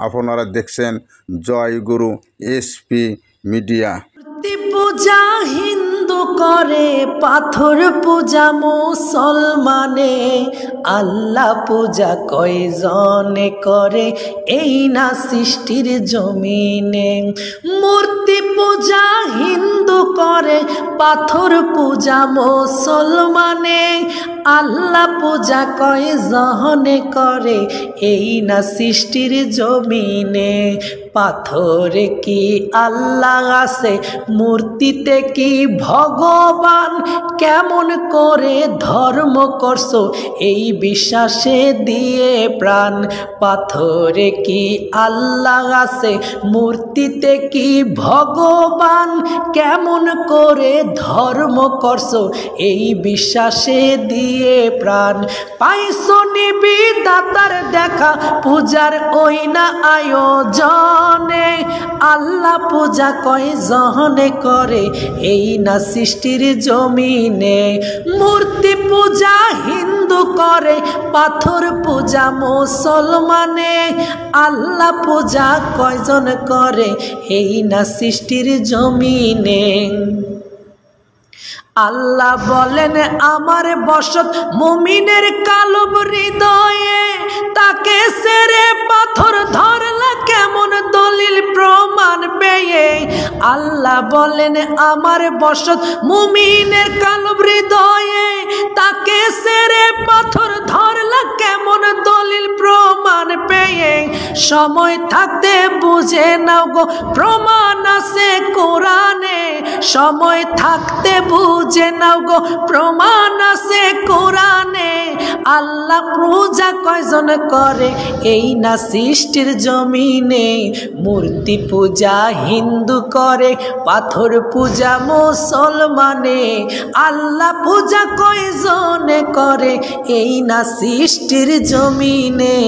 আপনারা দেখছেন জয় গুরু SP media. পূজা হিন্দু করে, পাথর পূজা মুসলমানে, আল্লাহ পূজা কয়জনে করে এই না সৃষ্টির জমিনে। মূর্তি পূজা হিন্দু করে, পাথর পূজা মুসলমানে, আল্লাহ পূজা কয়জনে করে এই না সৃষ্টির জমিনে। পাথরে কি আল্লাহ আছে, মূর্তিতে কি ভগবান, কেমন করে ধর্ম করছো এই বিশ্বাসে দিয়ে প্রাণ। পাথরে কি আল্লাহ আছে, মূর্তিতে কি ভগবান, কেমন করে ধর্ম করছো এই বিশ্বাসে দিয়ে প্রাণ। পাইছো নিবি দাতার দেখা, পূজার ওই না আয়োজনে, আল্লাহ পূজা কয়জনে করে এই না সৃষ্টির জমিনে। মূর্তি পূজা হিন্দু করে, পাথর পূজা মুসলমানে, আল্লাহ পূজা কয়জন করে এই না সৃষ্টির জমিনে। আল্লাহ বলেন আমার বসত মুমিনের কালব হৃদয়ে, তাকে সেরে পাথর ধরলা কেমন দলিল প্রমাণ পেয়ে। আল্লাহ বলেন আমার বসত মুমিনের কালব হৃদয়ে, তাকে সেরে পাথর ধরলা কেমন দলিল প্রমাণ পেয়ে। সময় থাকতে বুঝে নাও গো প্রমাণ আছে কোরআনে, সময় থাকতে বুঝে নাও গো প্রমাণ আছে কোরআনে। আল্লাহ পূজা কয়জন করে এই না সৃষ্টির জমিনে। মূর্তি পূজা হিন্দু করে, পাথর পূজা মুসলমানে, আল্লাহ পূজা কয়জনে করে এই না সৃষ্টির জমিনে।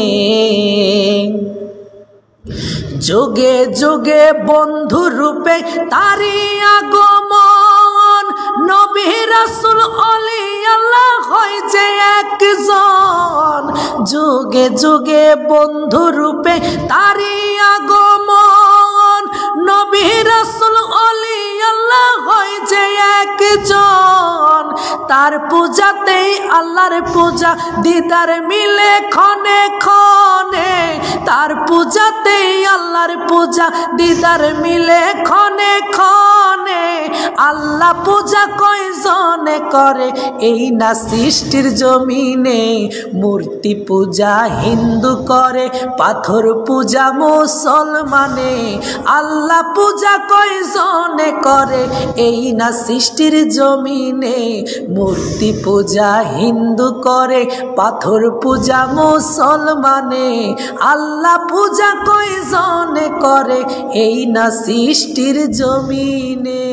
যুগে যুগে বন্ধু রূপে তারি আগমন, নবী রাসূল ওলি আল্লাহ হয় যে একজন। যুগে যুগে বন্ধু রূপে তারি আগমন, নবী রাসূল ওলি আল্লাহ হয় যে একজন। তার পূজাতেই আল্লাহর পূজা দিদার মিলে ক্ষণে ক্ষণে, তার পূজাতেই আল্লাহর পূজা দিদার মিলে ক্ষণে ক্ষণে। আল্লাহ পূজা কয়জনে করে এই না সৃষ্টির জমিনে। মূর্তি পূজা হিন্দু করে, পাথর পূজা মুসলমানে, আল্লাহ পূজা কয়জনে করে এই না সৃষ্টির জমিনে। মূর্তি পূজা হিন্দু করে, পাথর পূজা মুসলমানে, আল্লাহ পূজা কয়জনে করে এই না সৃষ্টির জমিনে।